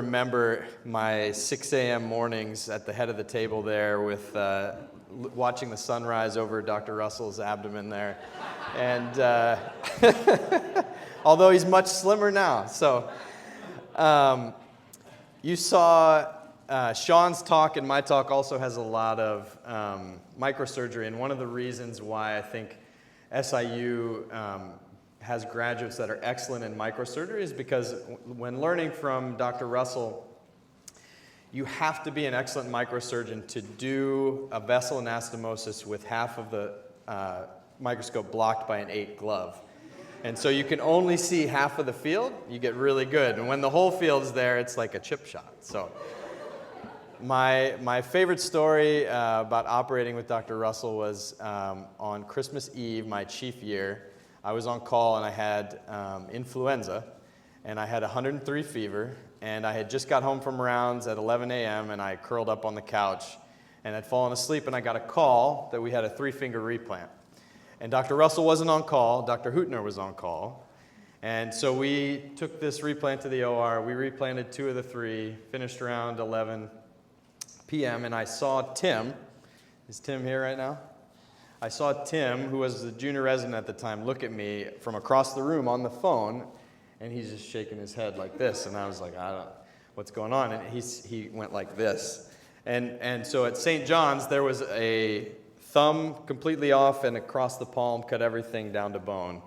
Remember my 6 a.m. mornings at the head of the table there with watching the sunrise over Dr. Russell's abdomen there. And although he's much slimmer now. So you saw Sean's talk, and my talk also has a lot of microsurgery. And one of the reasons why I think SIU has graduates that are excellent in microsurgery is because when learning from Dr. Russell, you have to be an excellent microsurgeon to do a vessel anastomosis with half of the microscope blocked by an 8 glove. And so you can only see half of the field, you get really good. And when the whole field's there, it's like a chip shot. So my favorite story about operating with Dr. Russell was on Christmas Eve, my chief year. I was on call and I had influenza, and I had 103 fever, and I had just got home from rounds at 11 a.m. and I curled up on the couch and had fallen asleep, and I got a call that we had a 3-finger replant. And Dr. Russell wasn't on call, Dr. Hootner was on call. And so we took this replant to the OR, we replanted 2 of the 3, finished around 11 p.m., and I saw Tim. Is Tim here right now? I saw Tim, who was the junior resident at the time, look at me from across the room on the phone, and he's just shaking his head like this, and I was like, I don't know what's going on, and he went like this. And so at St. John's, there was a thumb completely off and across the palm, cut everything down to bone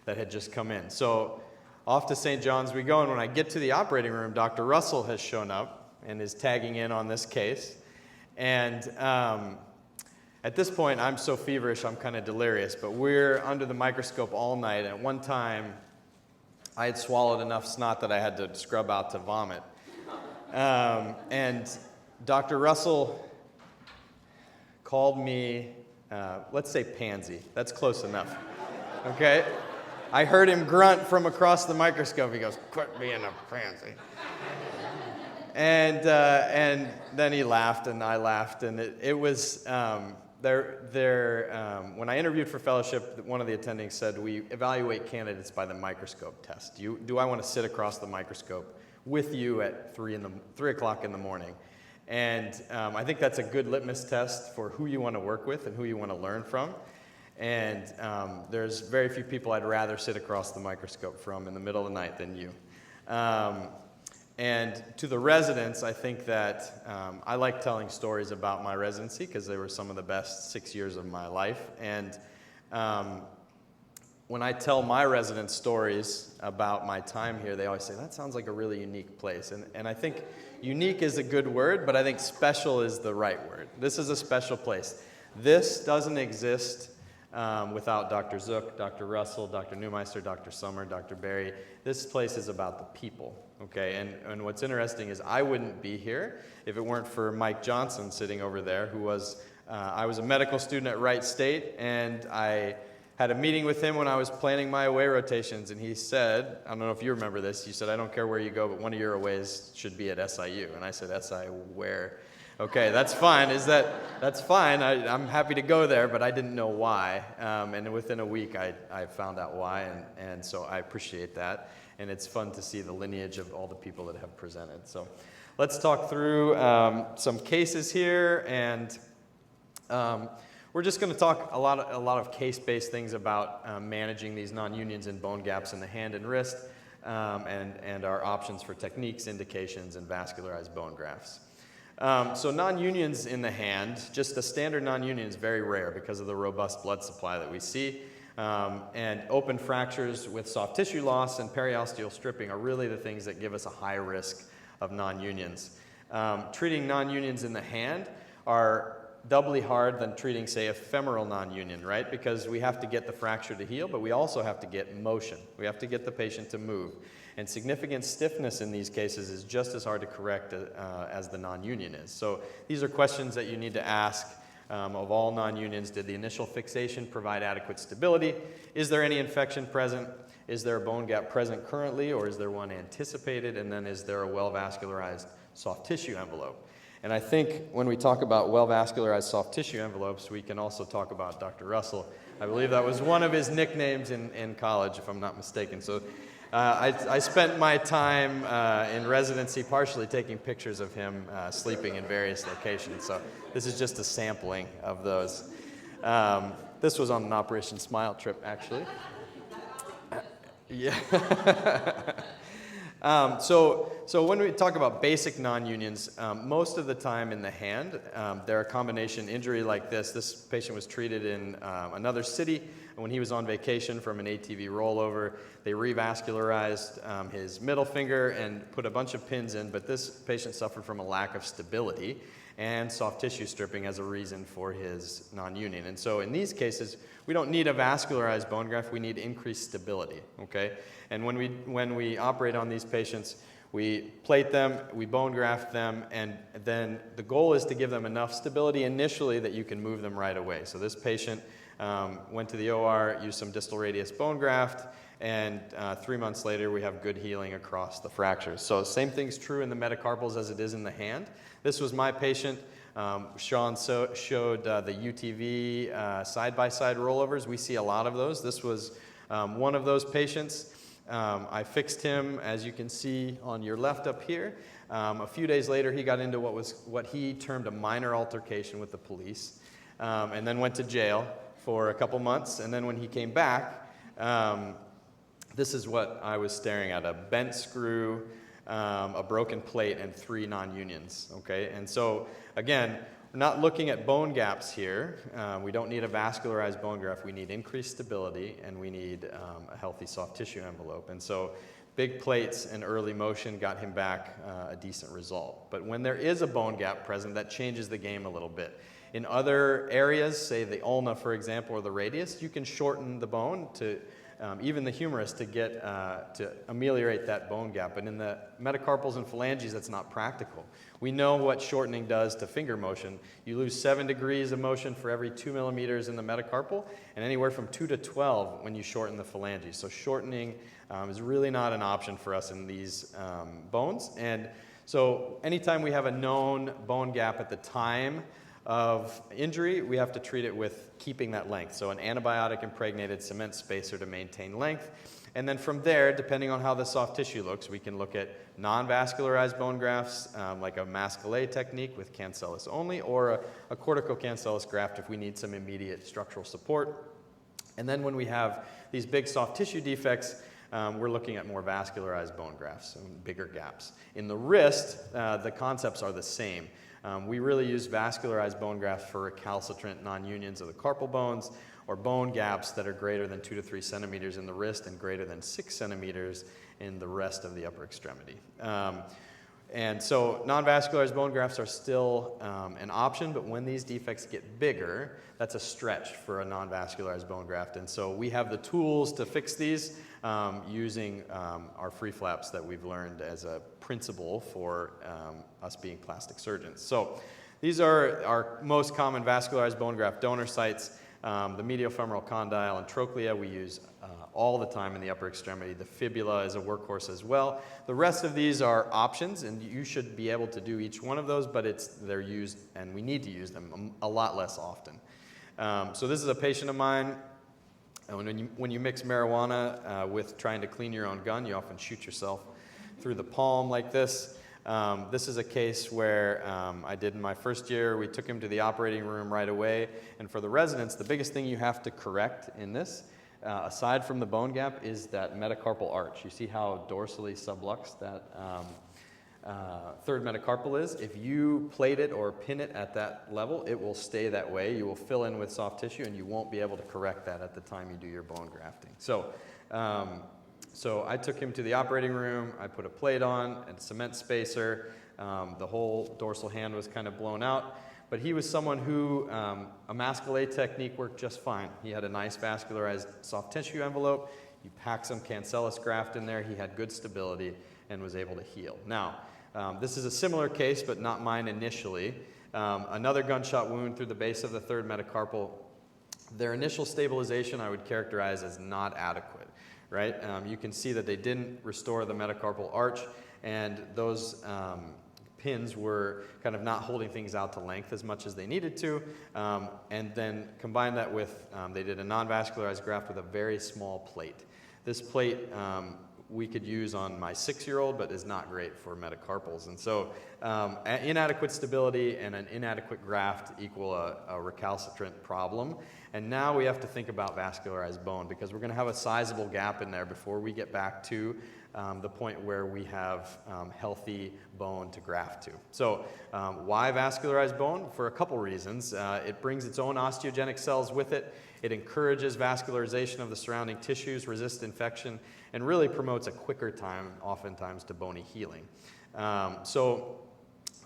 that had just come in. So off to St. John's we go, and when I get to the operating room, Dr. Russell has shown up and is tagging in on this case, and at this point, I'm so feverish, I'm kind of delirious, but we're under the microscope all night. At one time, I had swallowed enough snot that I had to scrub out to vomit. And Dr. Russell called me, let's say pansy. That's close enough, okay? I heard him grunt from across the microscope. He goes, "Quit being a pansy." And then he laughed, and I laughed, and it was... when I interviewed for fellowship, one of the attendings said, we evaluate candidates by the microscope test. Do I want to sit across the microscope with you at 3 o'clock in the morning? And I think that's a good litmus test for who you want to work with and who you want to learn from. And there's very few people I'd rather sit across the microscope from in the middle of the night than you. And to the residents, I think that I like telling stories about my residency because they were some of the best 6 years of my life. And when I tell my residents stories about my time here, they always say, that sounds like a really unique place. And I think unique is a good word, but I think special is the right word. This is a special place. This doesn't exist without Dr. Zook, Dr. Russell, Dr. Neumeister, Dr. Sommer, Dr. Berry. This place is about the people, okay? And what's interesting is I wouldn't be here if it weren't for Mike Johnson sitting over there, who was, I was a medical student at Wright State, and I had a meeting with him when I was planning my away rotations, and he said, I don't know if you remember this, he said, I don't care where you go, but one of your aways should be at SIU. And I said, SIU where? Okay, that's fine. That's fine. I'm happy to go there, but I didn't know why. And within a week, I found out why, and so I appreciate that. And it's fun to see the lineage of all the people that have presented. So let's talk through some cases here, and we're just going to talk a lot of case-based things about managing these non-unions and bone gaps in the hand and wrist, and our options for techniques, indications, and vascularized bone grafts. So non-unions in the hand, just a standard non-union is very rare because of the robust blood supply that we see. And open fractures with soft tissue loss and periosteal stripping are really the things that give us a high risk of non-unions. Treating non-unions in the hand are doubly hard than treating, say, a femoral non-union, right? Because we have to get the fracture to heal, but we also have to get motion. We have to get the patient to move. And significant stiffness in these cases is just as hard to correct as the non-union is. So these are questions that you need to ask of all non-unions. Did the initial fixation provide adequate stability? Is there any infection present? Is there a bone gap present currently, or is there one anticipated? And then is there a well-vascularized soft tissue envelope? And I think when we talk about well-vascularized soft tissue envelopes, we can also talk about Dr. Russell. I believe that was one of his nicknames in college, if I'm not mistaken. So I spent my time in residency partially taking pictures of him sleeping in various locations. So this is just a sampling of those. This was on an Operation Smile trip, actually. Yeah. So when we talk about basic non-unions, most of the time in the hand, they're a combination injury like this. This patient was treated in another city, and when he was on vacation from an ATV rollover, they revascularized his middle finger and put a bunch of pins in, but this patient suffered from a lack of stability and soft tissue stripping as a reason for his non-union. And so in these cases, we don't need a vascularized bone graft, we need increased stability, okay? And when we operate on these patients, we plate them, we bone graft them, and then the goal is to give them enough stability initially that you can move them right away. So this patient went to the OR, used some distal radius bone graft, and 3 months later we have good healing across the fractures. So same thing's true in the metacarpals as it is in the hand. This was my patient. Sean showed the UTV side-by-side rollovers. We see a lot of those. This was one of those patients. I fixed him, as you can see on your left up here. A few days later, he got into what he termed a minor altercation with the police, and then went to jail for a couple months. And then when he came back, this is what I was staring at: a bent screw, a broken plate, and 3 non-unions, okay? And so, again, we're not looking at bone gaps here. We don't need a vascularized bone graft. We need increased stability, and we need a healthy soft tissue envelope. And so big plates and early motion got him back a decent result. But when there is a bone gap present, that changes the game a little bit. In other areas, say the ulna, for example, or the radius, you can shorten the bone to even the humerus to get to ameliorate that bone gap. But in the metacarpals and phalanges, that's not practical. We know what shortening does to finger motion. You lose 7 degrees of motion for every 2 millimeters in the metacarpal, and anywhere from 2 to 12 when you shorten the phalanges. So shortening is really not an option for us in these bones. And so anytime we have a known bone gap at the time of injury, we have to treat it with keeping that length. So an antibiotic impregnated cement spacer to maintain length. And then from there, depending on how the soft tissue looks, we can look at non-vascularized bone grafts, like a Mascalet technique with cancellous only, or a corticocancellous graft if we need some immediate structural support. And then when we have these big soft tissue defects, we're looking at more vascularized bone grafts, so bigger gaps. In the wrist, the concepts are the same. We really use vascularized bone grafts for recalcitrant non-unions of the carpal bones, or bone gaps that are greater than 2 to 3 centimeters in the wrist and greater than 6 centimeters in the rest of the upper extremity. And so non-vascularized bone grafts are still an option, but when these defects get bigger, that's a stretch for a non-vascularized bone graft. And so we have the tools to fix these using our free flaps that we've learned as a principle for us being plastic surgeons. So these are our most common vascularized bone graft donor sites. The mediofemoral condyle and trochlea we use all the time in the upper extremity. The fibula is a workhorse as well. The rest of these are options, and you should be able to do each one of those, but they're used, and we need to use them a lot less often. So this is a patient of mine. When you mix marijuana with trying to clean your own gun, you often shoot yourself through the palm like this. This is a case where I did in my first year. We took him to the operating room right away. And for the residents, the biggest thing you have to correct in this, aside from the bone gap, is that metacarpal arch. You see how dorsally sublux that third metacarpal is? If you plate it or pin it at that level, it will stay that way. You will fill in with soft tissue, and you won't be able to correct that at the time you do your bone grafting. So I took him to the operating room. I put a plate on and a cement spacer. The whole dorsal hand was kind of blown out. But he was someone who a Mascalet technique worked just fine. He had a nice vascularized soft tissue envelope. You pack some cancellous graft in there. He had good stability and was able to heal. Now, this is a similar case, but not mine initially. Another gunshot wound through the base of the third metacarpal. Their initial stabilization I would characterize as not adequate. Right? You can see that they didn't restore the metacarpal arch, and those pins were kind of not holding things out to length as much as they needed to. And then combine that with, they did a non-vascularized graft with a very small plate. This plate we could use on my 6-year-old, but is not great for metacarpals. And so inadequate stability and an inadequate graft equal a recalcitrant problem. And now we have to think about vascularized bone, because we're going to have a sizable gap in there before we get back to the point where we have healthy bone to graft to. So why vascularized bone? For a couple reasons. It brings its own osteogenic cells with it. It encourages vascularization of the surrounding tissues, resists infection, and really promotes a quicker time, oftentimes, to bony healing. So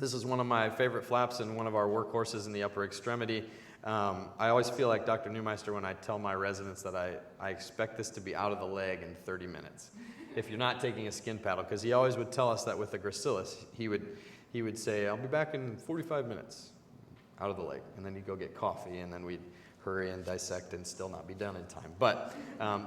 this is one of my favorite flaps and one of our workhorses in the upper extremity. I always feel like Dr. Neumeister when I tell my residents that I expect this to be out of the leg in 30 minutes. If you're not taking a skin paddle, because he always would tell us that with the gracilis. He would say, I'll be back in 45 minutes, out of the leg. And then he'd go get coffee, and then we'd hurry and dissect and still not be done in time. But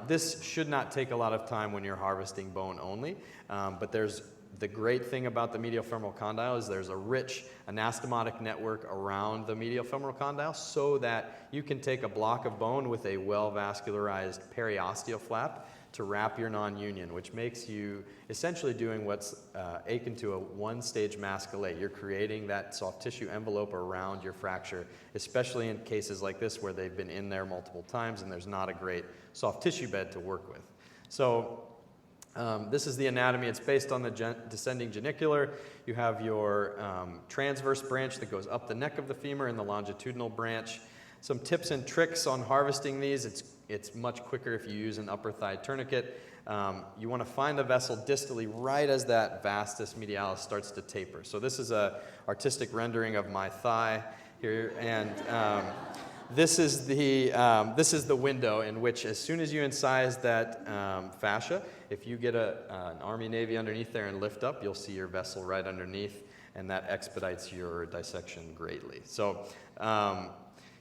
this should not take a lot of time when you're harvesting bone only. But there's the great thing about the medial femoral condyle is there's a rich anastomotic network around the medial femoral condyle, so that you can take a block of bone with a well-vascularized periosteal flap to wrap your non-union, which makes you essentially doing what's akin to a one-stage masculate. You're creating that soft tissue envelope around your fracture, especially in cases like this where they've been in there multiple times and there's not a great soft tissue bed to work with. So this is the anatomy. It's based on the descending genicular. You have your transverse branch that goes up the neck of the femur and the longitudinal branch. Some tips and tricks on harvesting these. It's much quicker if you use an upper thigh tourniquet. You want to find the vessel distally right as that vastus medialis starts to taper. So this is an artistic rendering of my thigh here, and this is the window in which, as soon as you incise that fascia, if you get an Army Navy underneath there and lift up, you'll see your vessel right underneath, and that expedites your dissection greatly. So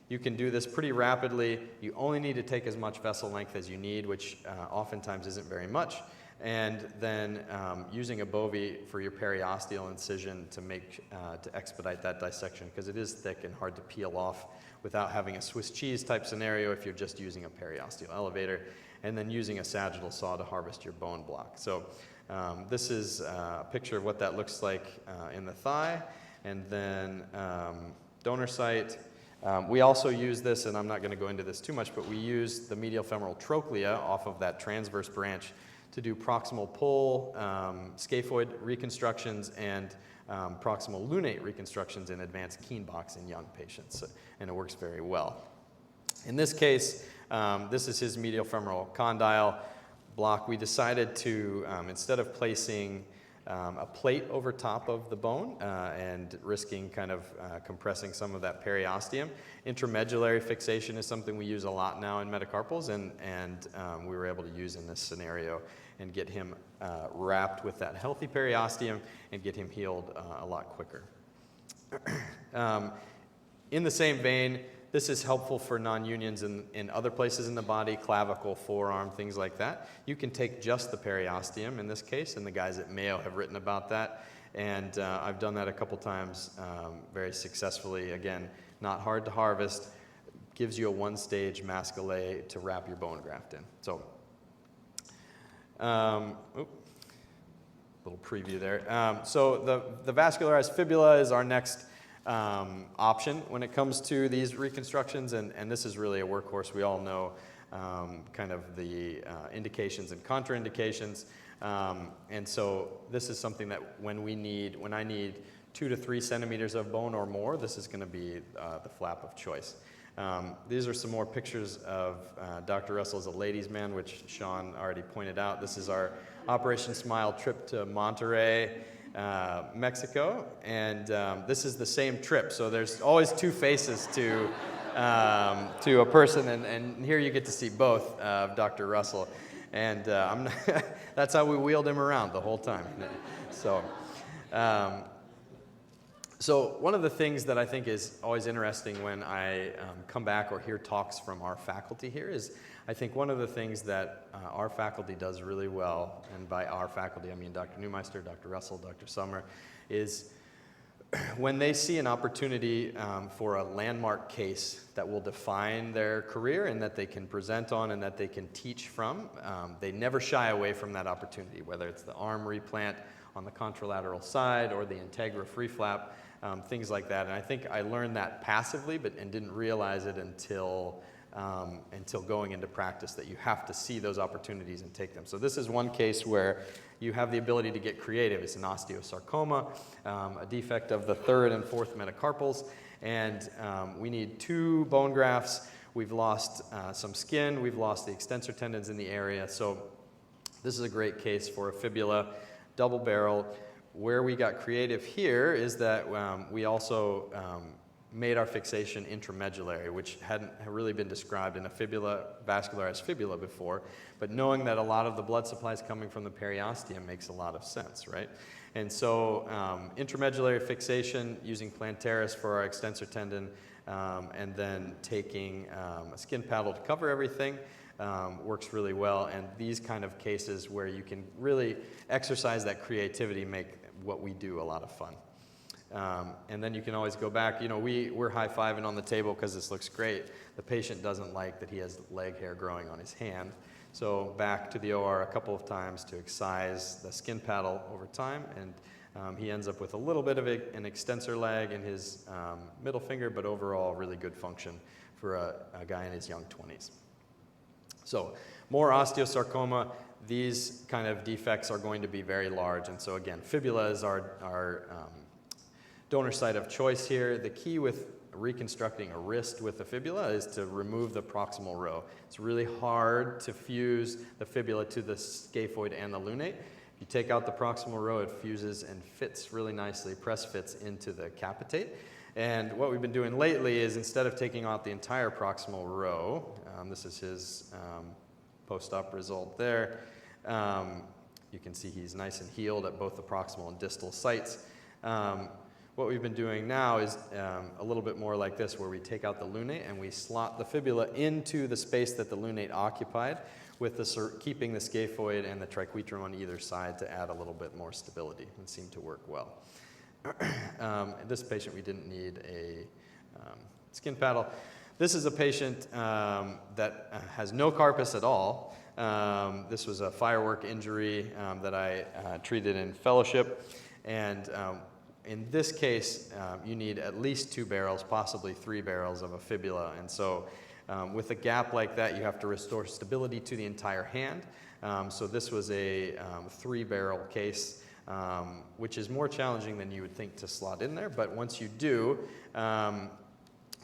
you can do this pretty rapidly. You only need to take as much vessel length as you need, which oftentimes isn't very much. And then using a bovie for your periosteal incision to expedite that dissection, because it is thick and hard to peel off without having a Swiss cheese type scenario if you're just using a periosteal elevator, and then using a sagittal saw to harvest your bone block. So this is a picture of what that looks like in the thigh. And then donor site. We also use this, and I'm not going to go into this too much, but we use the medial femoral trochlea off of that transverse branch to do proximal pull, scaphoid reconstructions, and proximal lunate reconstructions in advanced Kienbachs in young patients, and it works very well. In this case, this is his medial femoral condyle block. We decided to, instead of placing a plate over top of the bone and risking kind of compressing some of that periosteum, intramedullary fixation is something we use a lot now in metacarpals, and we were able to use in this scenario and get him wrapped with that healthy periosteum and get him healed a lot quicker. In the same vein, this is helpful for non-unions in other places in the body, clavicle, forearm, things like that. You can take just the periosteum in this case, and the guys at Mayo have written about that. And I've done that a couple times very successfully. Again, not hard to harvest, gives you a one-stage masculate to wrap your bone graft in. So, little preview there. So the vascularized fibula is our next option when it comes to these reconstructions, and this is really a workhorse. We all know kind of the indications and contraindications, and so this is something that when I need 2 to 3 centimeters of bone or more, this is going to be the flap of choice. These are some more pictures of Dr. Russell as a ladies' man, which Sean already pointed out. This is our Operation Smile trip to Monterrey, Mexico, and this is the same trip. So there's always two faces to a person, and here you get to see both of Dr. Russell, and that's how we wheeled him around the whole time. So one of the things that I think is always interesting when I come back or hear talks from our faculty here is I think one of the things that our faculty does really well, and by our faculty I mean Dr. Neumeister, Dr. Russell, Dr. Summer, is when they see an opportunity for a landmark case that will define their career and that they can present on and that they can teach from, they never shy away from that opportunity, whether it's the arm replant on the contralateral side or the Integra free flap, things like that. And I think I learned that passively and didn't realize it until going into practice, that you have to see those opportunities and take them. So this is one case where you have the ability to get creative. It's an osteosarcoma, a defect of the third and fourth metacarpals, and we need 2 bone grafts. We've lost some skin. We've lost the extensor tendons in the area. So this is a great case for a fibula, double barrel. Where we got creative here is that we also made our fixation intramedullary, which hadn't really been described in a fibula, vascularized fibula before, but knowing that a lot of the blood supply is coming from the periosteum makes a lot of sense, right? And so intramedullary fixation using plantaris for our extensor tendon, and then taking a skin paddle to cover everything works really well. And these kind of cases where you can really exercise that creativity make what we do a lot of fun. And then you can always go back. You know, we're high-fiving on the table because this looks great. The patient doesn't like that he has leg hair growing on his hand. So back to the OR a couple of times to excise the skin paddle over time, and he ends up with a little bit of an extensor lag in his middle finger, but overall really good function for a guy in his young 20s. So more osteosarcoma. These kind of defects are going to be very large, and so again, fibula is our donor site of choice here. The key with reconstructing a wrist with a fibula is to remove the proximal row. It's really hard to fuse the fibula to the scaphoid and the lunate. If you take out the proximal row, it fuses and fits really nicely, press fits into the capitate. And what we've been doing lately is, instead of taking out the entire proximal row, this is his post-op result there. You can see he's nice and healed at both the proximal and distal sites. What we've been doing now is a little bit more like this, where we take out the lunate and we slot the fibula into the space that the lunate occupied, with keeping the scaphoid and the triquetrum on either side to add a little bit more stability, and seemed to work well. In this patient, we didn't need a skin paddle. This is a patient that has no carpus at all. This was a firework injury that I treated in fellowship, and in this case, you need at least 2 barrels, possibly 3 barrels of a fibula. And so with a gap like that, you have to restore stability to the entire hand. So this was a 3-barrel case, which is more challenging than you would think to slot in there. But once you do,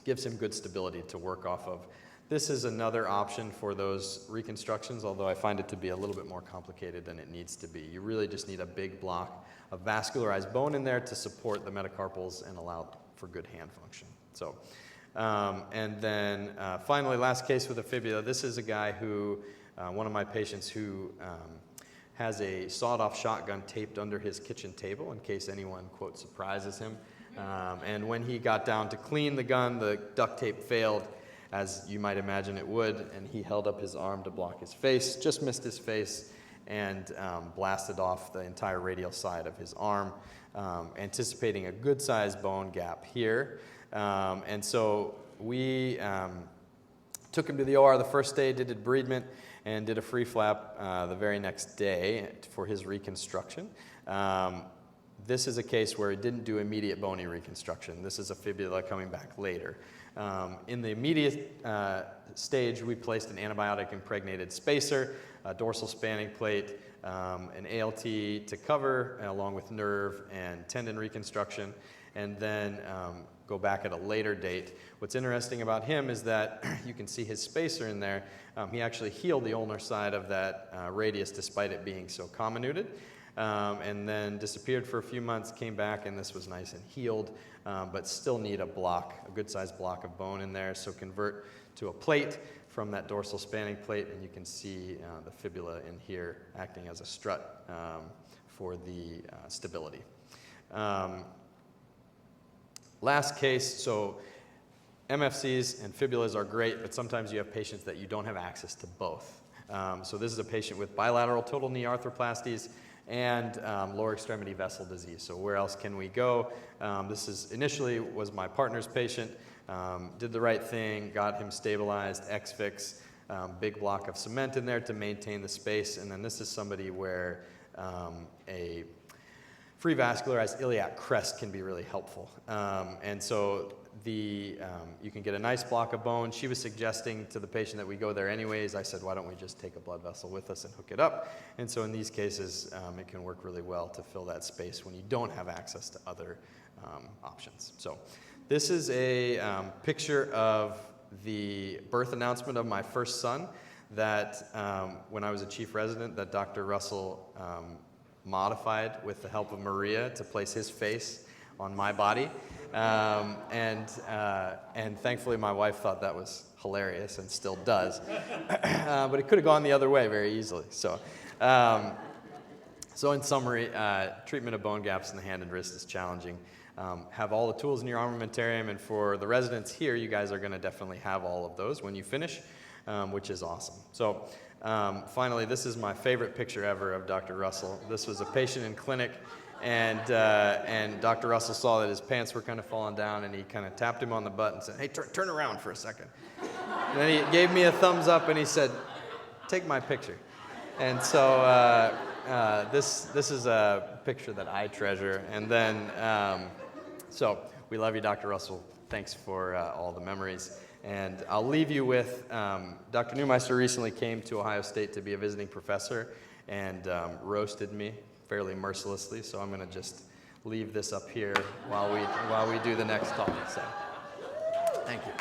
gives him good stability to work off of. This is another option for those reconstructions, although I find it to be a little bit more complicated than it needs to be. You really just need a big block of vascularized bone in there to support the metacarpals and allow for good hand function. So, and then finally, last case with a fibula. This is a guy who, one of my patients who has a sawed-off shotgun taped under his kitchen table in case anyone, quote, surprises him. And when he got down to clean the gun, the duct tape failed, as you might imagine it would, and he held up his arm to block his face, just missed his face, and blasted off the entire radial side of his arm, anticipating a good-sized bone gap here. And so we took him to the OR the first day, did a debridement, and did a free flap the very next day for his reconstruction. This is a case where he didn't do immediate bony reconstruction. This is a fibula coming back later. In the immediate stage, we placed an antibiotic-impregnated spacer, a dorsal spanning plate, an ALT to cover, along with nerve and tendon reconstruction, and then go back at a later date. What's interesting about him is that you can see his spacer in there. He actually healed the ulnar side of that radius despite it being so comminuted. And then disappeared for a few months, came back, and this was nice and healed, but still need a block, a good-sized block of bone in there. So convert to a plate from that dorsal spanning plate, and you can see the fibula in here acting as a strut for the stability. Last case, so MFCs and fibulas are great, but sometimes you have patients that you don't have access to both. So this is a patient with bilateral total knee arthroplasties. and lower extremity vessel disease. So where else can we go? This is initially was my partner's patient. Did the right thing, got him stabilized, X-Fix, big block of cement in there to maintain the space. And then this is somebody where a free vascularized iliac crest can be really helpful. And so you can get a nice block of bone. She was suggesting to the patient that we go there anyways. I said, why don't we just take a blood vessel with us and hook it up? And so in these cases, it can work really well to fill that space when you don't have access to other options. So this is a picture of the birth announcement of my first son that when I was a chief resident that Dr. Russell modified with the help of Maria to place his face on my body. And thankfully my wife thought that was hilarious and still does. But it could have gone the other way very easily. So in summary, treatment of bone gaps in the hand and wrist is challenging. Have all the tools in your armamentarium, and for the residents here, you guys are going to definitely have all of those when you finish, which is awesome. So finally, this is my favorite picture ever of Dr. Russell. This was a patient in clinic, and Dr. Russell saw that his pants were kind of falling down, and he kind of tapped him on the butt and said, hey, turn around for a second. And then he gave me a thumbs up, and he said, take my picture. And so this is a picture that I treasure. And then, so we love you, Dr. Russell. Thanks for all the memories. And I'll leave you with, Dr. Neumeister recently came to Ohio State to be a visiting professor and roasted me fairly mercilessly. So I'm going to just leave this up here while we do the next talk. So thank you.